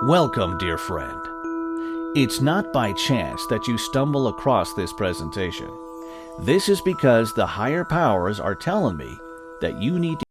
Welcome, dear friend. It's not by chance that you stumble across this presentation. This is because the higher powers are telling me that you need to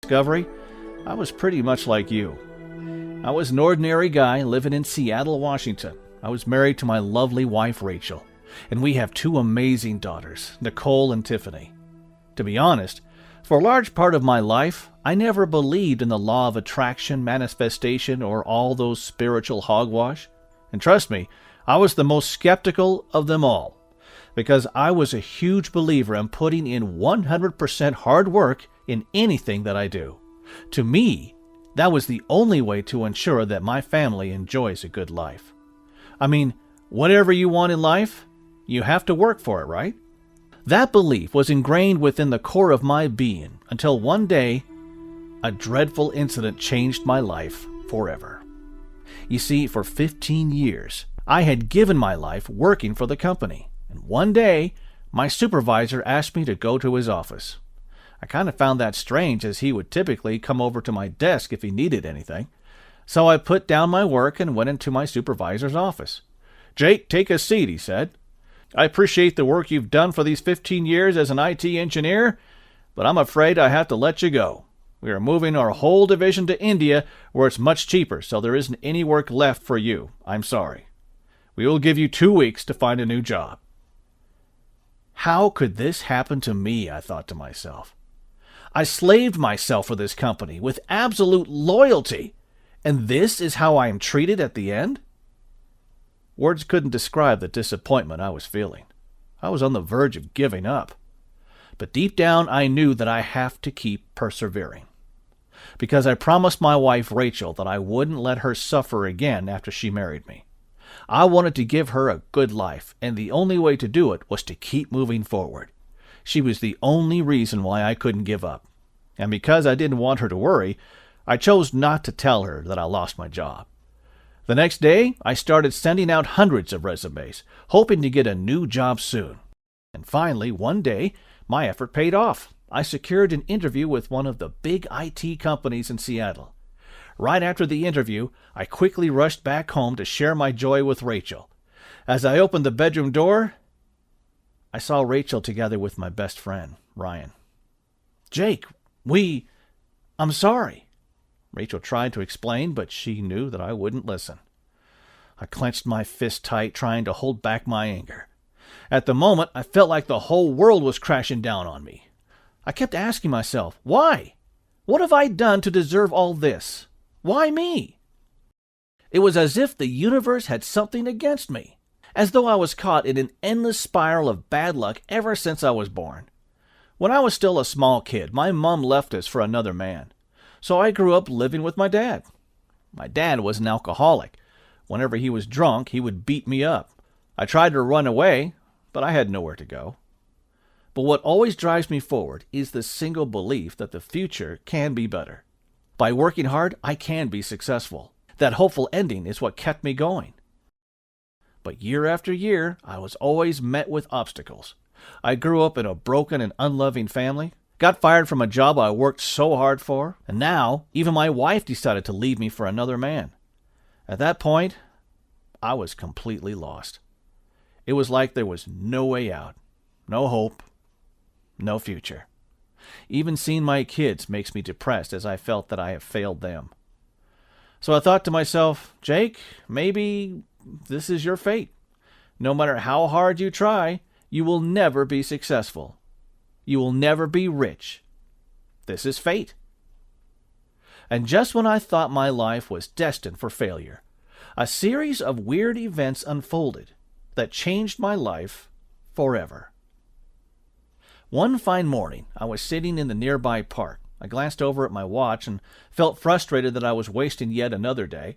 discovery, I was pretty much like you. I was an ordinary guy living in Seattle, Washington. I was married to my lovely wife, Rachel, and we have two amazing daughters, Nicole and Tiffany. To be honest, for a large part of my life, I never believed in the law of attraction, manifestation, or all those spiritual hogwash. And trust me, I was the most skeptical of them all, because I was a huge believer in putting in 100% hard work in anything that I do. To me, that was the only way to ensure that my family enjoys a good life. I mean, whatever you want in life, you have to work for it, right? That belief was ingrained within the core of my being until one day, a dreadful incident changed my life forever. You see, for 15 years, I had given my life working for the company, and one day, my supervisor asked me to go to his office. I kind of found that strange, as he would typically come over to my desk if he needed anything. So I put down my work and went into my supervisor's office. "Jake, take a seat," he said. "I appreciate the work you've done for these 15 years as an IT engineer, but I'm afraid I have to let you go. We are moving our whole division to India, where it's much cheaper, so there isn't any work left for you. I'm sorry. We will give you 2 weeks to find a new job." How could this happen to me, I thought to myself. I slaved myself for this company with absolute loyalty, And this is how I am treated at the end? Words couldn't describe the disappointment I was feeling. I was on the verge of giving up. But deep down, I knew that I have to keep persevering. Because I promised my wife, Rachel, that I wouldn't let her suffer again after she married me. I wanted to give her a good life, and the only way to do it was to keep moving forward. She was the only reason why I couldn't give up. And because I didn't want her to worry, I chose not to tell her that I lost my job. The next day, I started sending out hundreds of resumes, hoping to get a new job soon. And finally, one day, my effort paid off. I secured an interview with one of the big IT companies in Seattle. Right after the interview, I quickly rushed back home to share my joy with Rachel. As I opened the bedroom door, I saw Rachel together with my best friend, Ryan. "Jake, I'm sorry." Rachel tried to explain, but she knew that I wouldn't listen. I clenched my fist tight, trying to hold back my anger. At the moment, I felt like the whole world was crashing down on me. I kept asking myself, why? What have I done to deserve all this? Why me? It was as if the universe had something against me, as though I was caught in an endless spiral of bad luck ever since I was born. When I was still a small kid, my mom left us for another man, so I grew up living with my dad. My dad was an alcoholic. Whenever he was drunk, he would beat me up. I tried to run away, but I had nowhere to go. But what always drives me forward is the single belief that the future can be better. By working hard, I can be successful. That hopeful ending is what kept me going. But year after year, I was always met with obstacles. I grew up in a broken and unloving family, got fired from a job I worked so hard for, and now even my wife decided to leave me for another man. At that point, I was completely lost. It was like there was no way out, no hope, no future. Even seeing my kids makes me depressed as I felt that I have failed them. So I thought to myself, Jake, maybe this is your fate. No matter how hard you try, you will never be successful. You will never be rich. This is fate. And just when I thought my life was destined for failure, a series of weird events unfolded that changed my life forever. One fine morning, I was sitting in the nearby park. I glanced over at my watch and felt frustrated that I was wasting yet another day.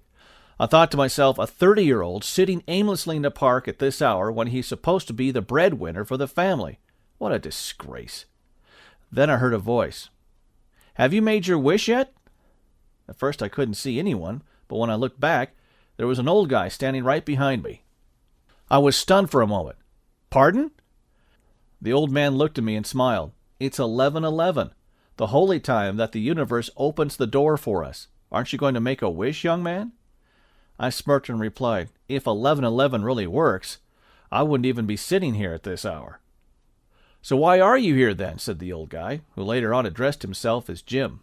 I thought to myself, a 30-year-old sitting aimlessly in the park at this hour when he's supposed to be the breadwinner for the family. What a disgrace. Then I heard a voice. "Have you made your wish yet?" At first I couldn't see anyone, but when I looked back, there was an old guy standing right behind me. I was stunned for a moment. "Pardon?" The old man looked at me and smiled. "It's 11:11, the holy time that the universe opens the door for us. Aren't you going to make a wish, young man?" I smirked and replied, "If 11:11 really works, I wouldn't even be sitting here at this hour." "So why are you here then?" said the old guy, who later on addressed himself as Jim.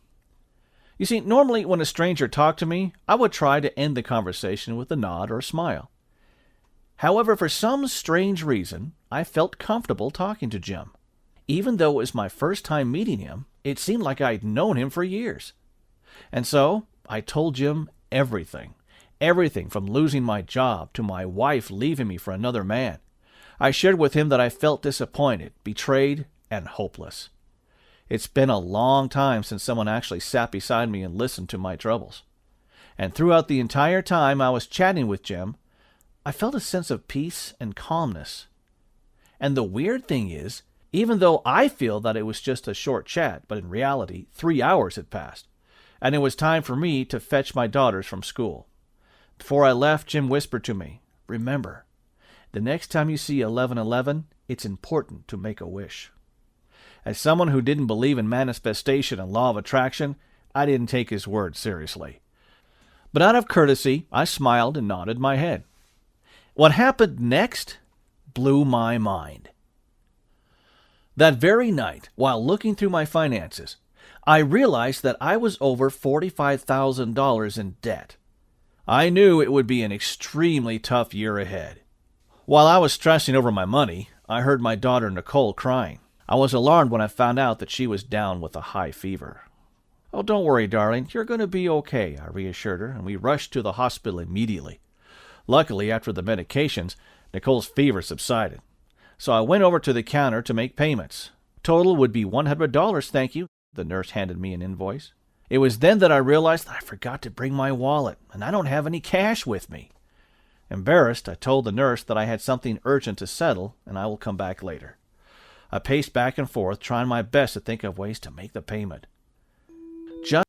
You see, normally when a stranger talked to me, I would try to end the conversation with a nod or a smile. However, for some strange reason, I felt comfortable talking to Jim. Even though it was my first time meeting him, it seemed like I'd known him for years. And so I told Jim everything. Everything from losing my job to my wife leaving me for another man. I shared with him that I felt disappointed, betrayed, and hopeless. It's been a long time since someone actually sat beside me and listened to my troubles. And throughout the entire time I was chatting with Jim, I felt a sense of peace and calmness. And the weird thing is, even though I feel that it was just a short chat, but in reality, 3 hours had passed, and it was time for me to fetch my daughters from school. Before I left, Jim whispered to me, "Remember, the next time you see 11:11, it's important to make a wish." As someone who didn't believe in manifestation and law of attraction, I didn't take his word seriously. But out of courtesy, I smiled and nodded my head. What happened next blew my mind. That very night, while looking through my finances, I realized that I was over $45,000 in debt. I knew it would be an extremely tough year ahead. While I was stressing over my money, I heard my daughter Nicole crying. I was alarmed when I found out that she was down with a high fever. "Oh, don't worry, darling. You're going to be okay," I reassured her, and we rushed to the hospital immediately. Luckily, after the medications, Nicole's fever subsided. So I went over to the counter to make payments. Total would be $100, thank you. The nurse handed me an invoice. It was then that I realized that I forgot to bring my wallet, and I don't have any cash with me. Embarrassed, I told the nurse that I had something urgent to settle, and I will come back later. I paced back and forth, trying my best to think of ways to make the payment. Just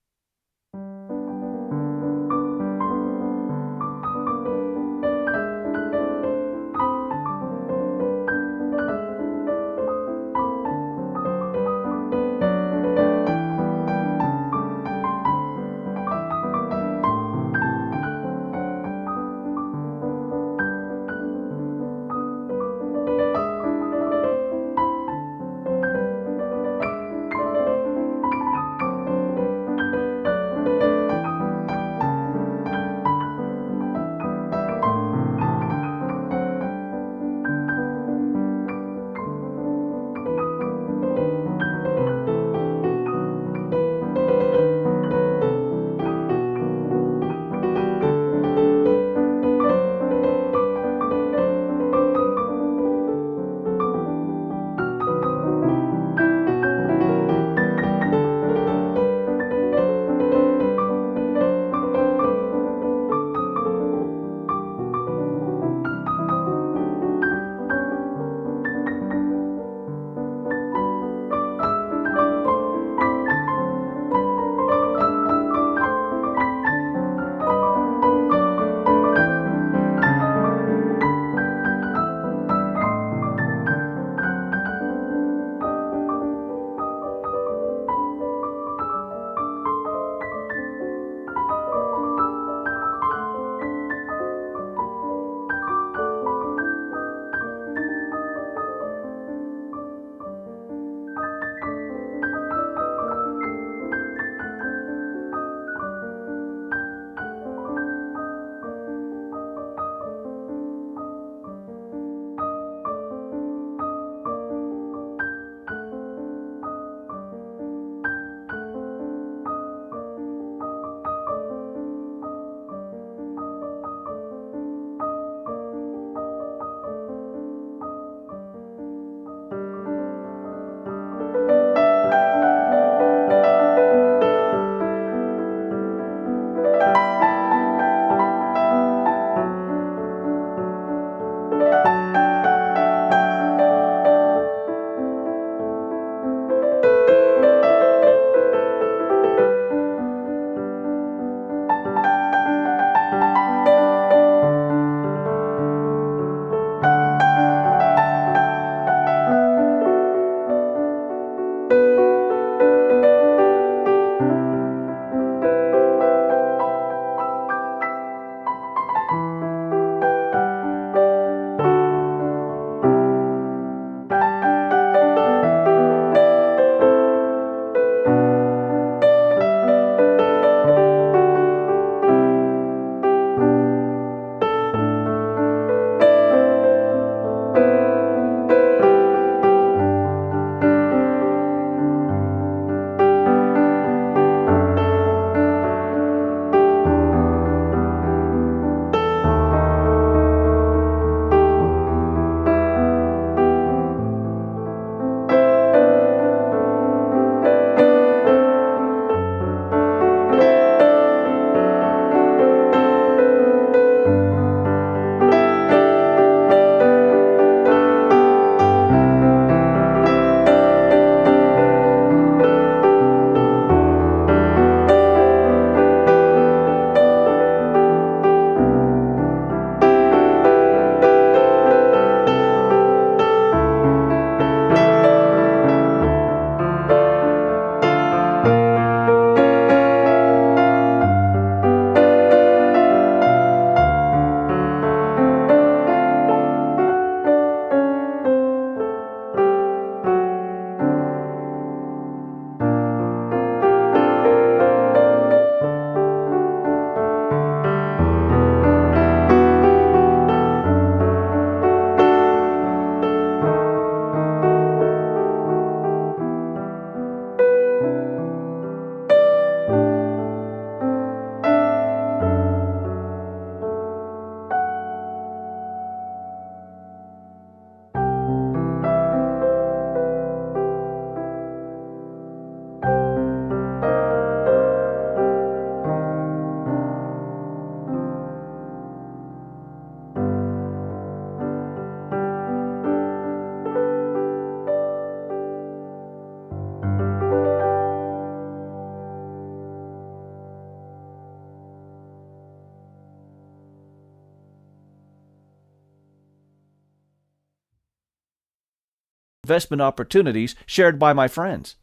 investment opportunities shared by my friends.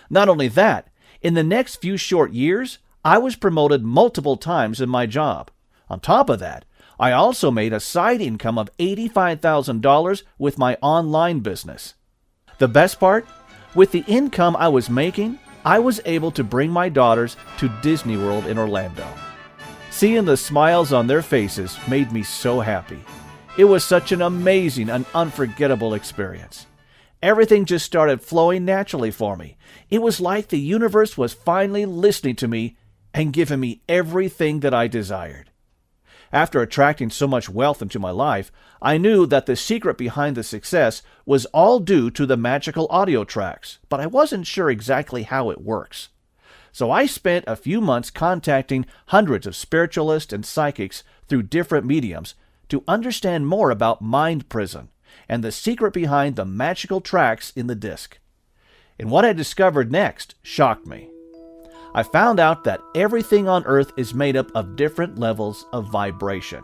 Not only that, in the next few short years, I was promoted multiple times in my job. On top of that, I also made a side income of $85,000 with my online business. The best part? With the income I was making, I was able to bring my daughters to Disney World in Orlando. Seeing the smiles on their faces made me so happy. It was such an amazing and unforgettable experience. Everything just started flowing naturally for me. It was like the universe was finally listening to me and giving me everything that I desired. After attracting so much wealth into my life, I knew that the secret behind the success was all due to the magical audio tracks, but I wasn't sure exactly how it works. So I spent a few months contacting hundreds of spiritualists and psychics through different mediums to understand more about mind prison and the secret behind the magical tracks in the disc. And what I discovered next shocked me. I found out that everything on Earth is made up of different levels of vibration.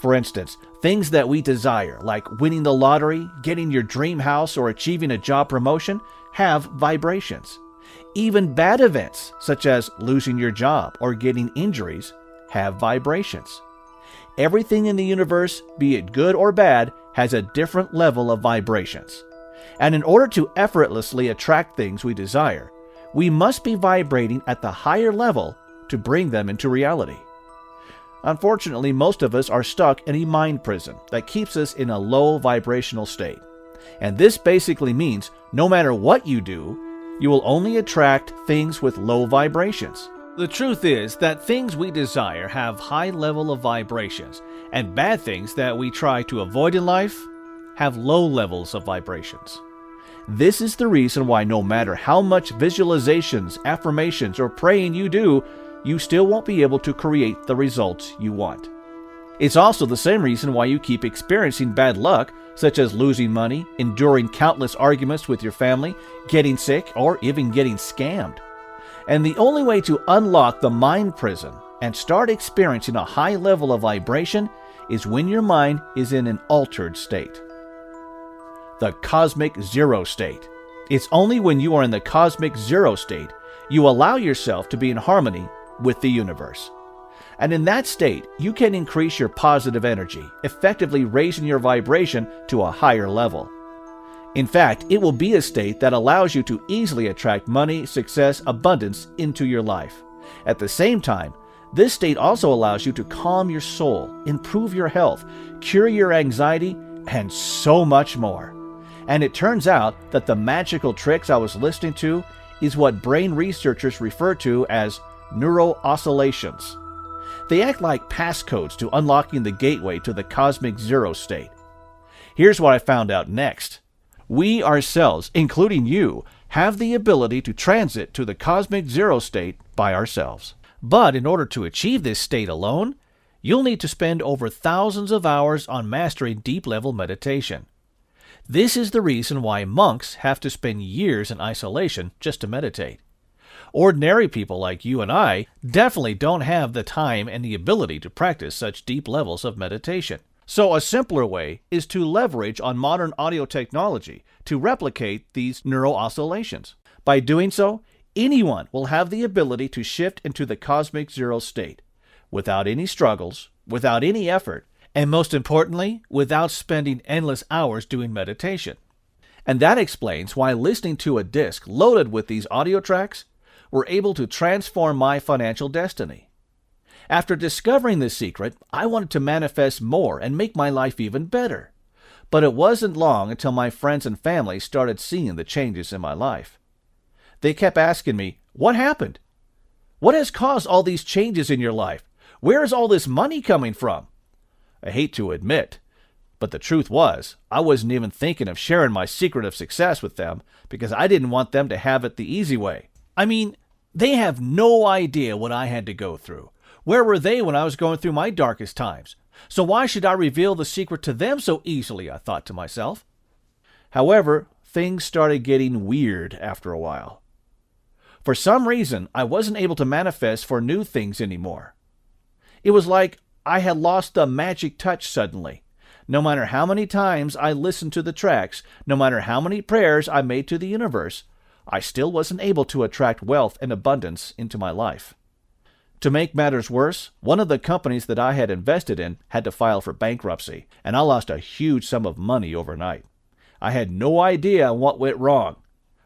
For instance, things that we desire, like winning the lottery, getting your dream house, or achieving a job promotion, have vibrations. Even bad events, such as losing your job or getting injuries, have vibrations. Everything in the universe, be it good or bad, has a different level of vibrations. And in order to effortlessly attract things we desire, we must be vibrating at the higher level to bring them into reality. Unfortunately, most of us are stuck in a mind prison that keeps us in a low vibrational state. And this basically means no matter what you do, you will only attract things with low vibrations. The truth is that things we desire have high level of vibrations, and bad things that we try to avoid in life have low levels of vibrations. This is the reason why no matter how much visualizations, affirmations, or praying you do, you still won't be able to create the results you want. It's also the same reason why you keep experiencing bad luck, such as losing money, enduring countless arguments with your family, getting sick, or even getting scammed. And the only way to unlock the mind prison and start experiencing a high level of vibration is when your mind is in an altered state. The cosmic zero state. It's only when you are in the cosmic zero state you allow yourself to be in harmony with the universe. And in that state, you can increase your positive energy, effectively raising your vibration to a higher level. In fact, it will be a state that allows you to easily attract money, success, abundance into your life. At the same time, this state also allows you to calm your soul, improve your health, cure your anxiety, and so much more. And it turns out that the magical tricks I was listening to is what brain researchers refer to as neuro-oscillations. They act like passcodes to unlocking the gateway to the cosmic zero state. Here's what I found out next. We ourselves, including you, have the ability to transit to the cosmic zero state by ourselves. But in order to achieve this state alone, you'll need to spend over thousands of hours on mastering deep-level meditation. This is the reason why monks have to spend years in isolation just to meditate. Ordinary people like you and I definitely don't have the time and the ability to practice such deep levels of meditation. So a simpler way is to leverage on modern audio technology to replicate these neuro-oscillations. By doing so, anyone will have the ability to shift into the cosmic zero state without any struggles, without any effort, and most importantly, without spending endless hours doing meditation. And that explains why listening to a disc loaded with these audio tracks were able to transform my financial destiny. After discovering this secret, I wanted to manifest more and make my life even better. But it wasn't long until my friends and family started seeing the changes in my life. They kept asking me, "What happened? What has caused all these changes in your life? Where is all this money coming from?" I hate to admit, but the truth was, I wasn't even thinking of sharing my secret of success with them because I didn't want them to have it the easy way. I mean, they have no idea what I had to go through. Where were they when I was going through my darkest times? So why should I reveal the secret to them so easily, I thought to myself. However, things started getting weird after a while. For some reason, I wasn't able to manifest for new things anymore. It was like I had lost the magic touch suddenly. No matter how many times I listened to the tracks, no matter how many prayers I made to the universe, I still wasn't able to attract wealth and abundance into my life. To make matters worse, one of the companies that I had invested in had to file for bankruptcy, and I lost a huge sum of money overnight. I had no idea what went wrong.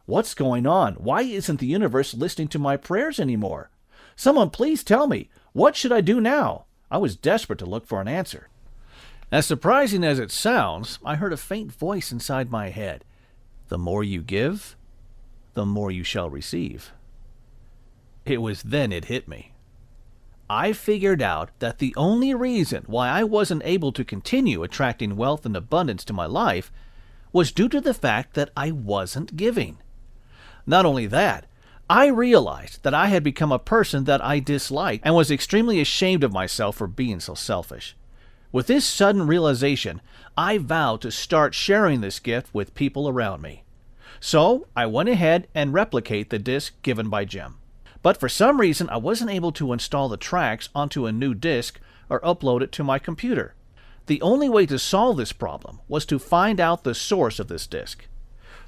What's going on? Why isn't the universe listening to my prayers anymore? Someone please tell me, what should I do now? I was desperate to look for an answer. As surprising as it sounds, I heard a faint voice inside my head. The more you give, the more you shall receive. It was then it hit me. I figured out that the only reason why I wasn't able to continue attracting wealth and abundance to my life was due to the fact that I wasn't giving. Not only that, I realized that I had become a person that I disliked and was extremely ashamed of myself for being so selfish. With this sudden realization, I vowed to start sharing this gift with people around me. So I went ahead and replicated the disc given by Jim. But for some reason, I wasn't able to install the tracks onto a new disc or upload it to my computer. The only way to solve this problem was to find out the source of this disc.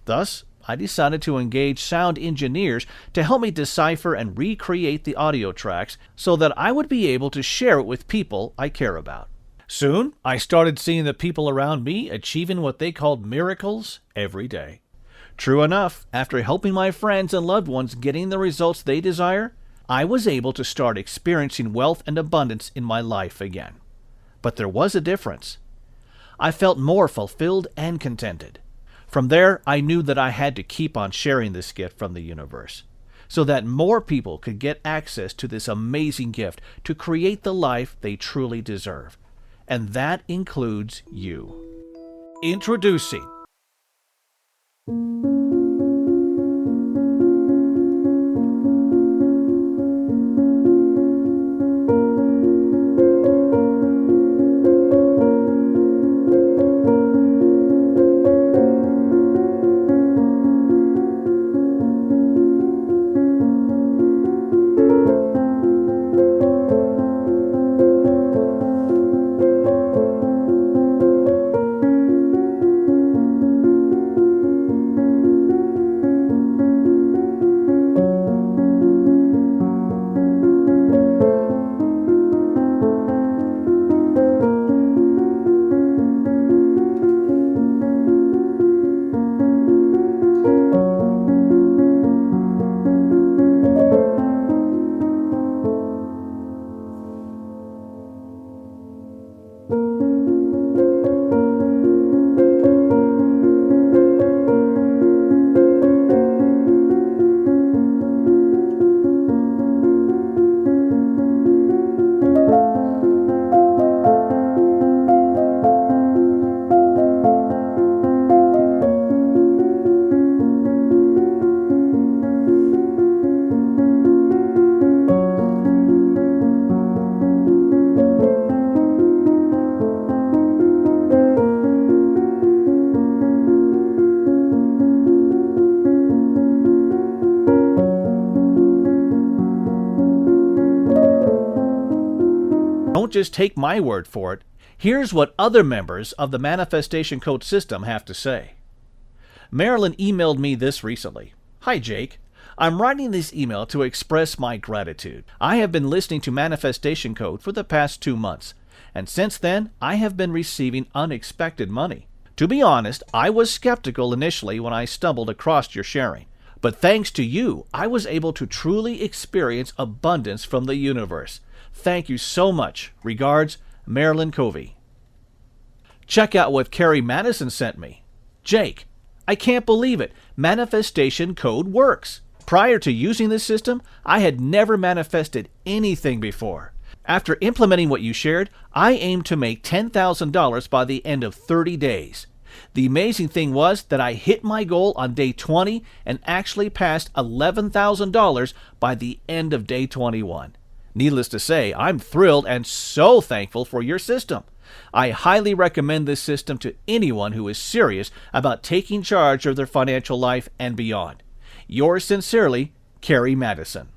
Thus, I decided to engage sound engineers to help me decipher and recreate the audio tracks so that I would be able to share it with people I care about. Soon, I started seeing the people around me achieving what they called miracles every day. True enough, after helping my friends and loved ones getting the results they desire, I was able to start experiencing wealth and abundance in my life again. But there was a difference. I felt more fulfilled and contented. From there, I knew that I had to keep on sharing this gift from the universe, so that more people could get access to this amazing gift to create the life they truly deserve. And that includes you. Introducing Don't just take my word for it. Here's what other members of the Manifestation Code system have to say. Marilyn emailed me this recently. Hi, Jake. I'm writing this email to express my gratitude. I have been listening to Manifestation Code for the past 2 months, and since then, I have been receiving unexpected money. To be honest, I was skeptical initially when I stumbled across your sharing. But thanks to you, I was able to truly experience abundance from the universe. Thank you so much. Regards, Marilyn Covey. Check out what Carrie Madison sent me. Jake, I can't believe it. Manifestation Code works. Prior to using this system, I had never manifested anything before. After implementing what you shared, I aim to make $10,000 by the end of 30 days. The amazing thing was that I hit my goal on day 20 and actually passed $11,000 by the end of day 21. Needless to say, I'm thrilled and so thankful for your system. I highly recommend this system to anyone who is serious about taking charge of their financial life and beyond. Yours sincerely, Carrie Madison.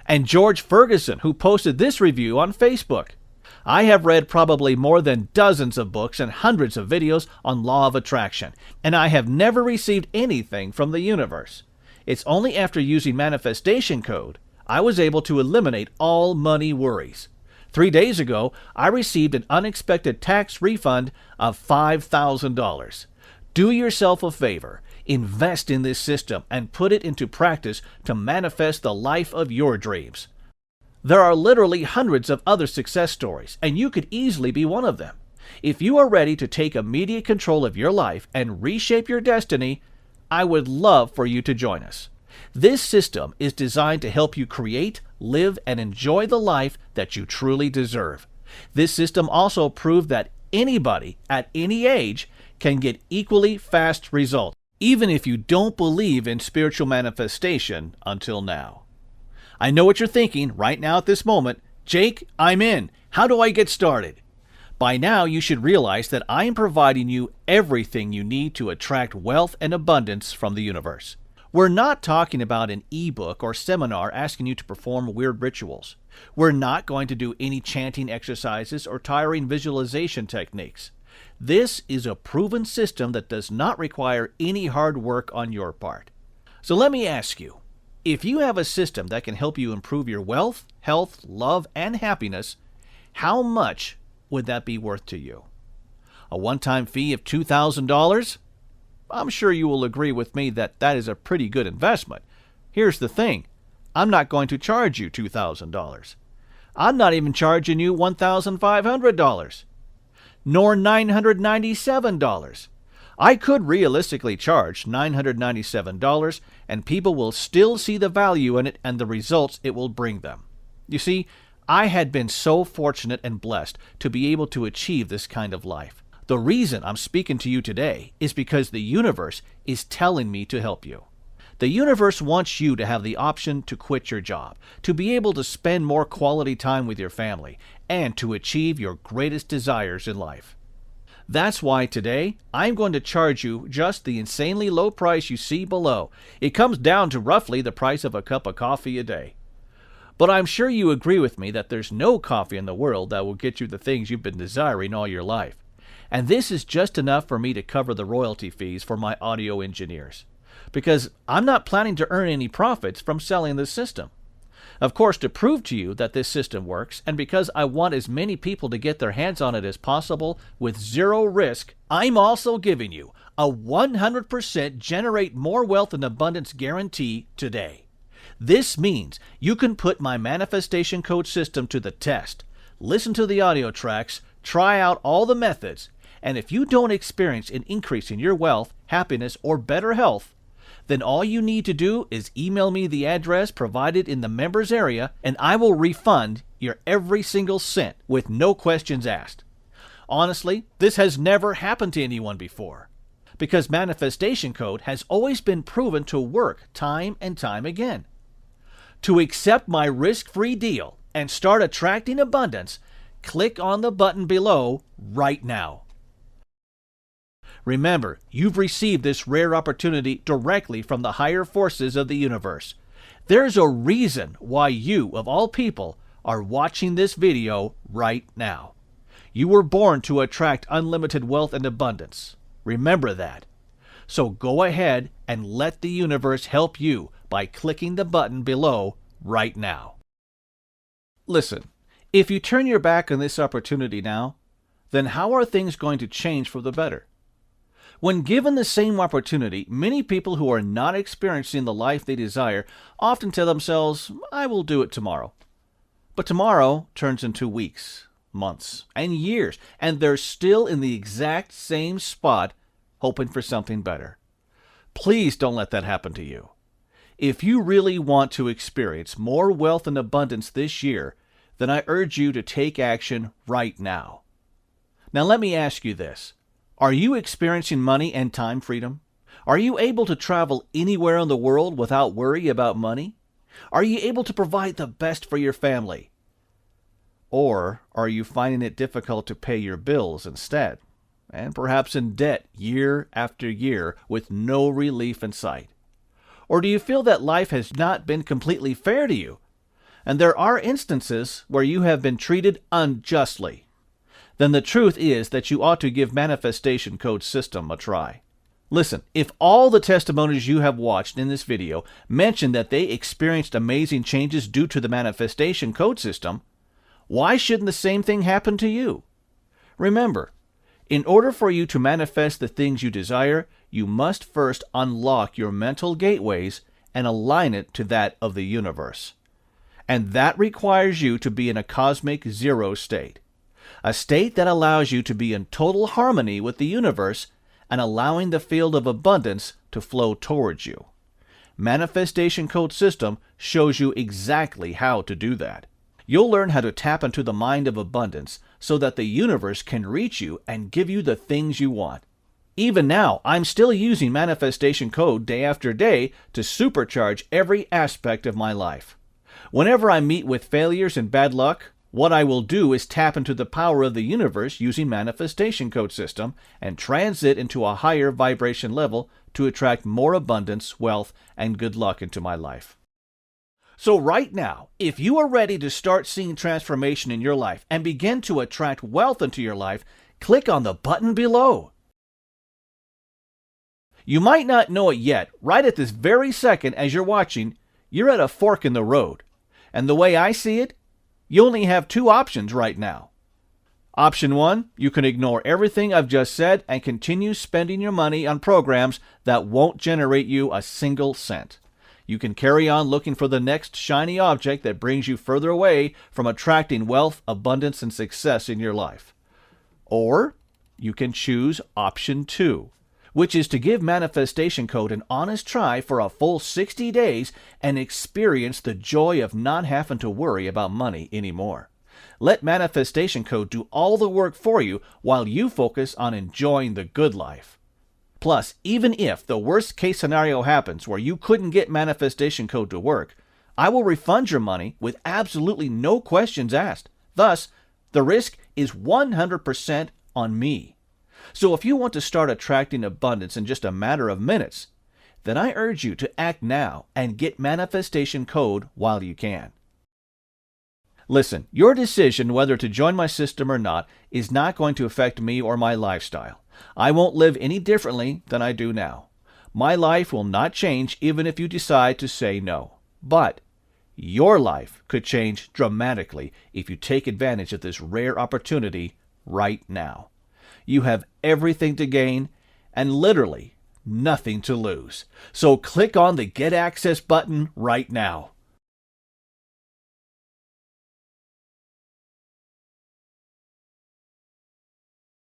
And George Ferguson, who posted this review on Facebook. I have read probably more than dozens of books and hundreds of videos on law of attraction, and I have never received anything from the universe. It's only after using manifestation code I was able to eliminate all money worries. 3 days ago, I received an unexpected tax refund of $5,000. Do yourself a favor, invest in this system, and put it into practice to manifest the life of your dreams. There are literally hundreds of other success stories, and you could easily be one of them. If you are ready to take immediate control of your life and reshape your destiny, I would love for you to join us. This system is designed to help you create, live, and enjoy the life that you truly deserve. This system also proved that anybody at any age can get equally fast results, even if you don't believe in spiritual manifestation until now. I know what you're thinking right now at this moment. Jake, I'm in. How do I get started? By now, you should realize that I am providing you everything you need to attract wealth and abundance from the universe. We're not talking about an ebook or seminar asking you to perform weird rituals. We're not going to do any chanting exercises or tiring visualization techniques. This is a proven system that does not require any hard work on your part. So let me ask you, if you have a system that can help you improve your wealth, health, love, and happiness, how much would that be worth to you? A one-time fee of $2,000? I'm sure you will agree with me that that is a pretty good investment. Here's the thing. I'm not going to charge you $2,000. I'm not even charging you $1,500, nor $997. I could realistically charge $997, and people will still see the value in it and the results it will bring them. You see, I had been so fortunate and blessed to be able to achieve this kind of life. The reason I'm speaking to you today is because the universe is telling me to help you. The universe wants you to have the option to quit your job, to be able to spend more quality time with your family, and to achieve your greatest desires in life. That's why today I'm going to charge you just the insanely low price you see below. It comes down to roughly the price of a cup of coffee a day. But I'm sure you agree with me that there's no coffee in the world that will get you the things you've been desiring all your life. And this is just enough for me to cover the royalty fees for my audio engineers, because I'm not planning to earn any profits from selling this system. Of course, to prove to you that this system works, and because I want as many people to get their hands on it as possible with zero risk, I'm also giving you a 100% generate more wealth and abundance guarantee today. This means you can put my manifestation code system to the test, listen to the audio tracks, try out all the methods, and if you don't experience an increase in your wealth, happiness, or better health, then all you need to do is email me the address provided in the members area, and I will refund your every single cent with no questions asked. Honestly, this has never happened to anyone before, because manifestation code has always been proven to work time and time again. To accept my risk-free deal and start attracting abundance, click on the button below right now. Remember, you've received this rare opportunity directly from the higher forces of the universe. There's a reason why you, of all people, are watching this video right now. You were born to attract unlimited wealth and abundance. Remember that. So go ahead and let the universe help you by clicking the button below right now. Listen, if you turn your back on this opportunity now, then how are things going to change for the better? When given the same opportunity, many people who are not experiencing the life they desire often tell themselves, I will do it tomorrow. But tomorrow turns into weeks, months, and years, and they're still in the exact same spot hoping for something better. Please don't let that happen to you. If you really want to experience more wealth and abundance this year, then I urge you to take action right now. Now let me ask you this. Are you experiencing money and time freedom? Are you able to travel anywhere in the world without worry about money? Are you able to provide the best for your family? Or are you finding it difficult to pay your bills instead, and perhaps in debt year after year with no relief in sight? Or do you feel that life has not been completely fair to you? and there are instances where you have been treated unjustly, then the truth is that you ought to give Manifestation Code System a try. Listen, if all the testimonies you have watched in this video mention that they experienced amazing changes due to the Manifestation Code System, why shouldn't the same thing happen to you? Remember, in order for you to manifest the things you desire, you must first unlock your mental gateways and align it to that of the universe. And that requires you to be in a cosmic zero state, a state that allows you to be in total harmony with the universe and allowing the field of abundance to flow towards you. Manifestation Code System shows you exactly how to do that. You'll learn how to tap into the mind of abundance so that the universe can reach you and give you the things you want. Even now, I'm still using Manifestation Code day after day to supercharge every aspect of my life. Whenever I meet with failures and bad luck, what I will do is tap into the power of the universe using Manifestation Code System and transit into a higher vibration level to attract more abundance, wealth, and good luck into my life. So right now, if you are ready to start seeing transformation in your life and begin to attract wealth into your life, click on the button below. You might not know it yet, right at this very second as you're watching, you're at a fork in the road. And the way I see it, you only have two options right now. Option 1, you can ignore everything I've just said and continue spending your money on programs that won't generate you a single cent. You can carry on looking for the next shiny object that brings you further away from attracting wealth, abundance, and success in your life. Or you can choose option 2, which is to give Manifestation Code an honest try for a full 60 days and experience the joy of not having to worry about money anymore. Let Manifestation Code do all the work for you while you focus on enjoying the good life. Plus, even if the worst case scenario happens where you couldn't get Manifestation Code to work, I will refund your money with absolutely no questions asked. Thus, the risk is 100% on me. So if you want to start attracting abundance in just a matter of minutes, then I urge you to act now and get Manifestation Code while you can. Listen, your decision whether to join my system or not is not going to affect me or my lifestyle. I won't live any differently than I do now. My life will not change even if you decide to say no. But your life could change dramatically if you take advantage of this rare opportunity right now. You have everything to gain and literally nothing to lose. So click on the Get Access button right now.